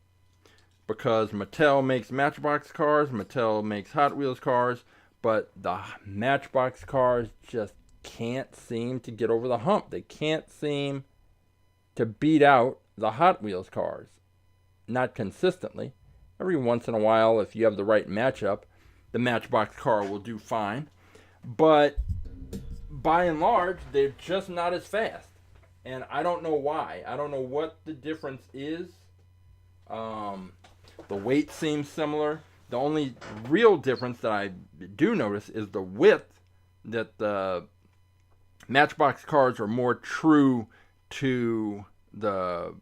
because Mattel makes Matchbox cars, Mattel makes Hot Wheels cars, but the Matchbox cars just can't seem to get over the hump. They can't seem to beat out the Hot Wheels cars. Not consistently. Every once in a while, if you have the right matchup, the Matchbox car will do fine. But by and large, they're just not as fast. And I don't know why. I don't know what the difference is. The weight seems similar. The only real difference that I do notice is the width, that the Matchbox cars are more true to the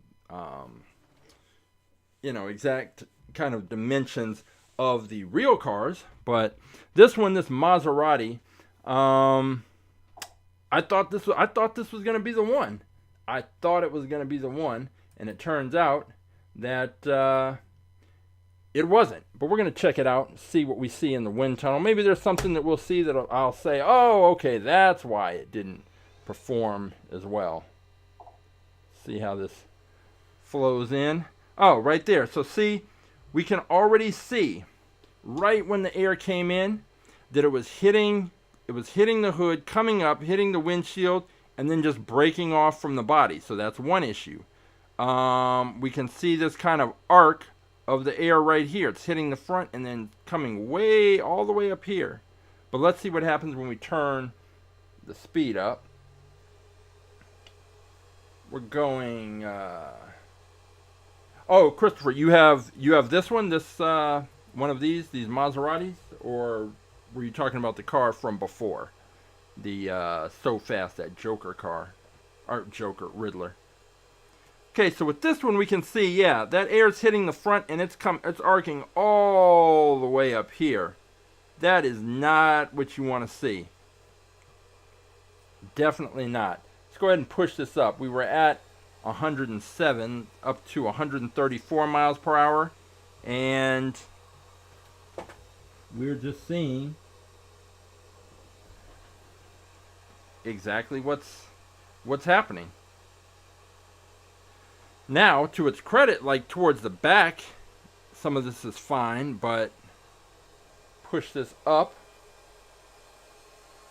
exact kind of dimensions of the real cars. But this one, this Maserati, I thought this was going to be the one. I thought it was going to be the one, and it turns out that it wasn't. But we're going to check it out and see what we see in the wind tunnel. Maybe there's something that we'll see that I'll say, oh, okay, that's why it didn't perform as well. See how this flows in. Oh, right there. So see, we can already see right when the air came in that it was hitting the hood, coming up, hitting the windshield, and then just breaking off from the body. So that's one issue. We can see this kind of arc of the air right here. It's hitting the front and then coming way all the way up here. But let's see what happens when we turn the speed up. We're going oh, Christopher, you have this one, this one of these Maseratis, or were you talking about the car from before? The Sooo Fast, that Joker car. Or Joker, Riddler. Okay, so with this one we can see, yeah, that air's hitting the front and it's arcing all the way up here. That is not what you want to see. Definitely not. Let's go ahead and push this up. We were at 107 up to 134 miles per hour, and we're just seeing exactly what's happening. Now, to its credit, like towards the back, some of this is fine, but push this up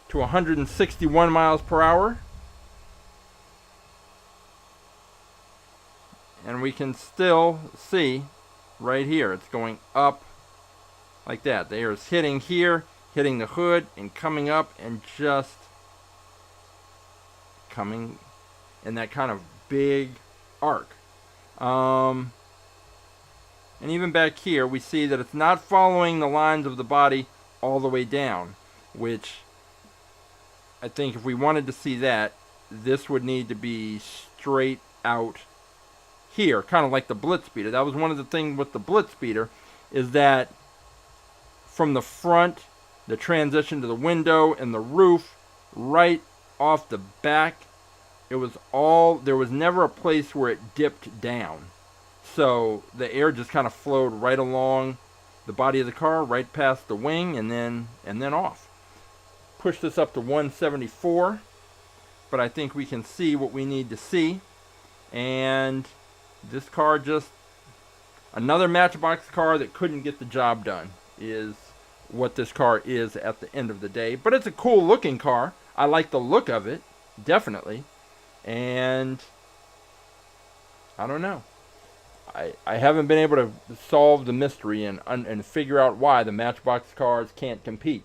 to 161 miles per hour. And we can still see right here, it's going up like that. The air is hitting here, hitting the hood, and coming up, and just coming in that kind of big arc. And even back here, we see that it's not following the lines of the body all the way down, which I think if we wanted to see that, this would need to be straight out here, kind of like the Blitz Speeder. That was one of the things with the Blitz Speeder, is that from the front, the transition to the window and the roof, right off the back, it was all, there was never a place where it dipped down. So the air just kind of flowed right along the body of the car, right past the wing, and then off. Push this up to 174, but I think we can see what we need to see. And this car, just another Matchbox car that couldn't get the job done, is what this car is at the end of the day. But it's a cool looking car. I like the look of it, definitely. And I don't know. I haven't been able to solve the mystery and figure out why the Matchbox cars can't compete.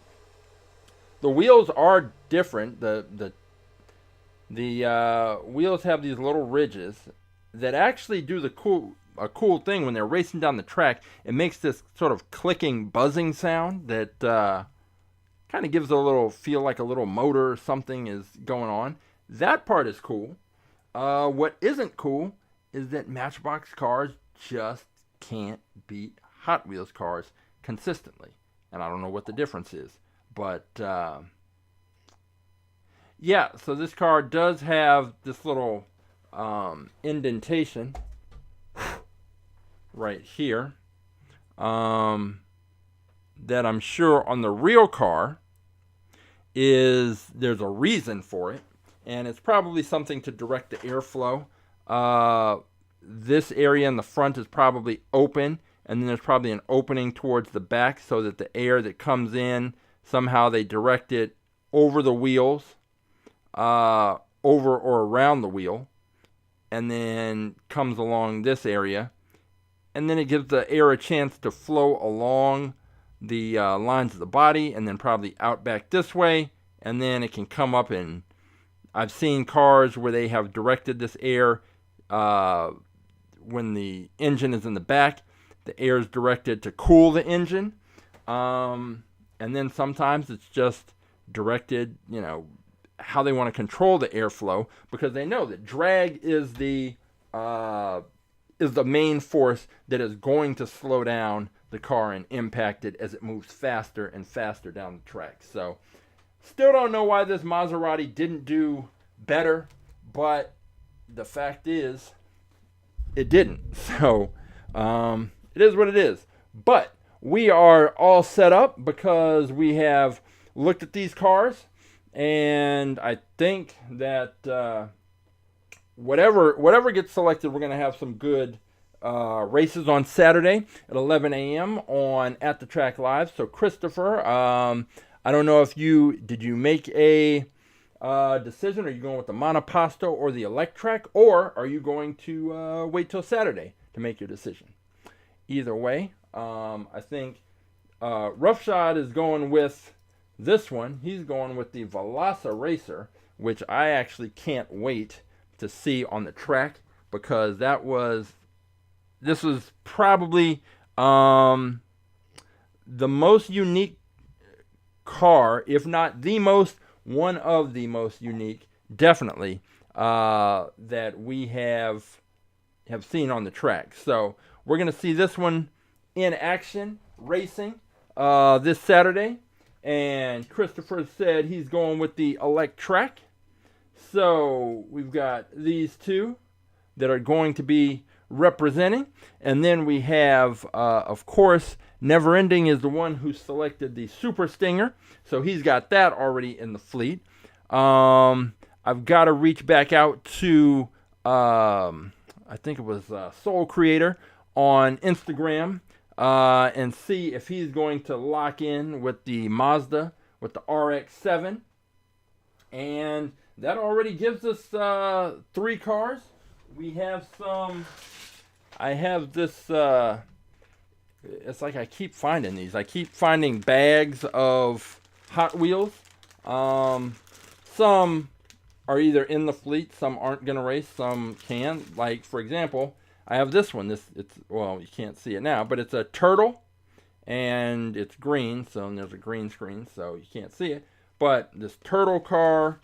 The wheels are different. The wheels have these little ridges that actually do a cool thing when they're racing down the track. It makes this sort of clicking, buzzing sound that kind of gives a little feel like a little motor or something is going on. That part is cool. What isn't cool is that Matchbox cars just can't beat Hot Wheels cars consistently. And I don't know what the difference is. But, yeah, so this car does have this little indentation right here that I'm sure on the real car there's a reason for it. And it's probably something to direct the airflow. This area in the front is probably open, and then there's probably an opening towards the back so that the air that comes in, somehow they direct it over the wheels, over or around the wheel, and then comes along this area. And then it gives the air a chance to flow along the lines of the body, and then probably out back this way, and then it can come up, and I've seen cars where they have directed this air when the engine is in the back. The air is directed to cool the engine, and then sometimes it's just directed, how they want to control the airflow, because they know that drag is the main force that is going to slow down the car and impact it as it moves faster and faster down the track. So still don't know why this Maserati didn't do better, but the fact is it didn't. So it is what it is. But we are all set up because we have looked at these cars, and I think that whatever gets selected, we're going to have some good races on Saturday at 11 a.m. on AtTheTrack.live. So Christopher, I don't know if did you make a decision? Are you going with the Monoposto or the Electrack, or are you going to wait till Saturday to make your decision? Either way, I think Roughshod is going with this one. He's going with the Velosa Racer, which I actually can't wait to see on the track, because this was probably the most unique car, if not the most, one of the most unique, definitely, that we have seen on the track. So we're going to see this one in action, racing, this Saturday. And Christopher said he's going with the Electrack. So we've got these two that are going to be representing. And then we have, of course, Never Ending is the one who selected the Super Stinger. So he's got that already in the fleet. I've got to reach back out to, I think it was Soul Creator on Instagram, and see if he's going to lock in with the Mazda, with the RX-7. And that already gives us 3 cars. We have I have this, it's like I keep finding these. I keep finding bags of Hot Wheels. Some are either in the fleet, some aren't going to race, some can. Like, for example, I have this one. Well, you can't see it now, but it's a turtle, and it's green, so there's a green screen, so you can't see it. But this turtle car,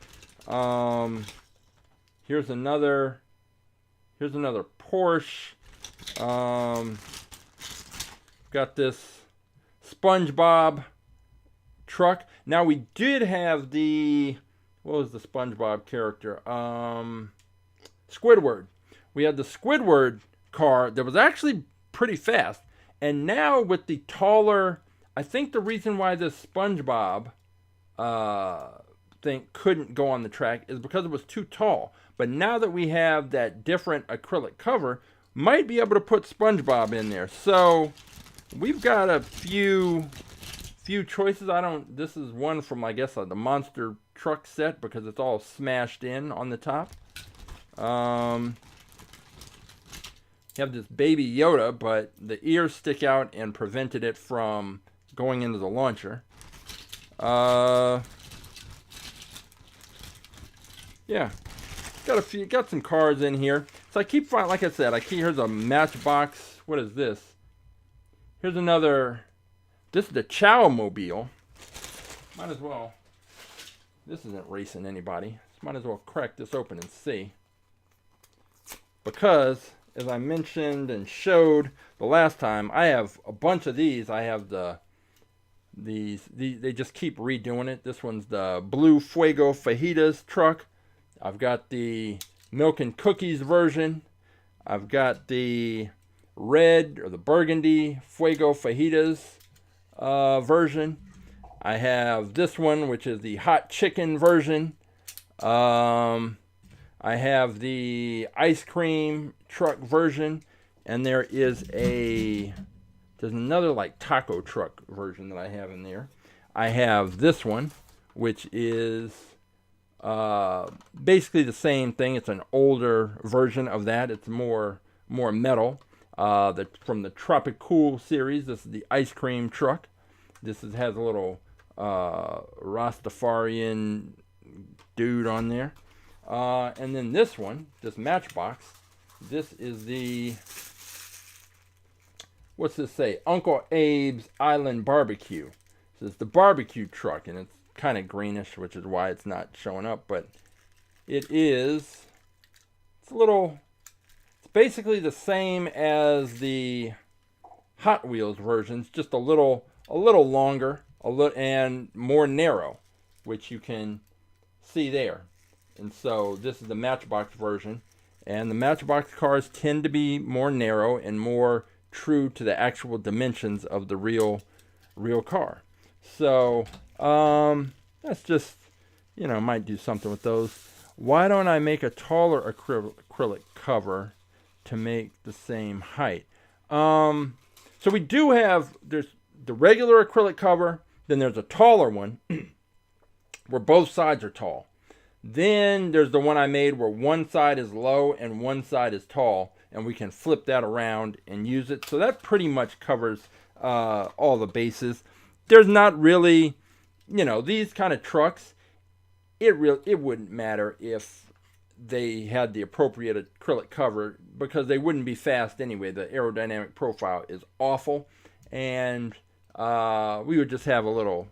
here's another Porsche. Got this SpongeBob truck. Now, we did have what was the SpongeBob character? Squidward. We had the Squidward car that was actually pretty fast. And now with the taller, I think the reason why this SpongeBob thing couldn't go on the track is because it was too tall. But now that we have that different acrylic cover, might be able to put SpongeBob in there. So we've got a few choices. This is one from, I guess, the monster truck set, because it's all smashed in on the top. You have this baby Yoda, but the ears stick out and prevented it from going into the launcher. Yeah, got some cars in here. So I keep finding, like I said, here's a Matchbox. What is this? Here's another. This is the Chow Mobile. Might as well. This isn't racing anybody. Might as well crack this open and see. Because, as I mentioned and showed the last time, I have a bunch of these. I have these. They just keep redoing it. This one's the Blue Fuego Fajitas truck. I've got the Milk and Cookies version. I've got the red or the burgundy Fuego Fajitas version. I have this one, which is the hot chicken version. I have the ice cream truck version, and there's another like taco truck version that I have in there. I have this one, which is basically the same thing. It's an older version of that. It's more metal. From the Tropic Cool series. This is the ice cream truck. This has a little Rastafarian dude on there. And then this one, this Matchbox, this is the, what's this say? Uncle Abe's Island Barbecue. This is the barbecue truck, and it's kind of greenish, which is why it's not showing up, but it's basically the same as the Hot Wheels versions, just a little longer, and more narrow, which you can see there. And so this is the Matchbox version, and the Matchbox cars tend to be more narrow and more true to the actual dimensions of the real car. So that's just, might do something with those. Why don't I make a taller acrylic cover to make the same height? So we do have, there's the regular acrylic cover, then there's a taller one where both sides are tall. Then there's the one I made where one side is low and one side is tall, and we can flip that around and use it. So that pretty much covers all the bases. There's not really, these kind of trucks, it wouldn't matter if they had the appropriate acrylic cover, because they wouldn't be fast anyway. The aerodynamic profile is awful, and we would just have a little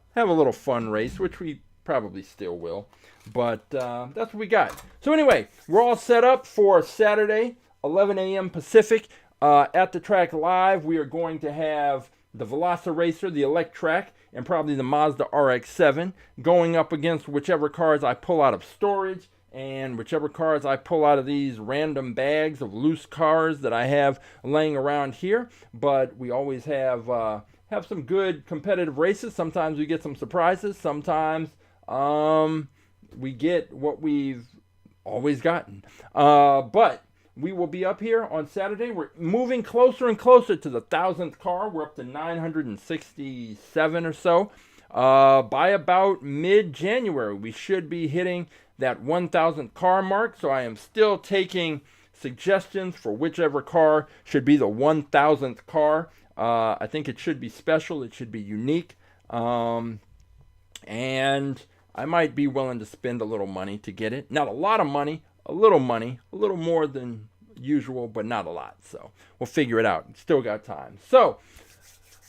fun race, which we probably still will. But that's what we got. So anyway, we're all set up for Saturday, 11 a.m. Pacific, at the Track Live. We are going to have the Velociracer, the Electrack, and probably the Mazda RX-7 going up against whichever cars I pull out of storage and whichever cars I pull out of these random bags of loose cars that I have laying around here. But we always have some good competitive races. Sometimes we get some surprises. Sometimes we get what we've always gotten. But we will be up here on Saturday. We're moving closer and closer to the 1,000th car. We're up to 967 or so. By about mid-January, we should be hitting that 1,000th car mark. So I am still taking suggestions for whichever car should be the 1,000th car. I think it should be special. It should be unique. And I might be willing to spend a little money to get it. Not a lot of money, a little more than usual, but not a lot. So we'll figure it out. Still got time. So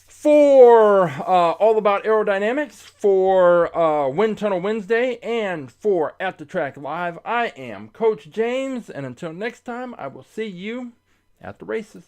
for All About Aerodynamics, for Wind Tunnel Wednesday, and for At the Track Live, I am Coach James. And until next time, I will see you at the races.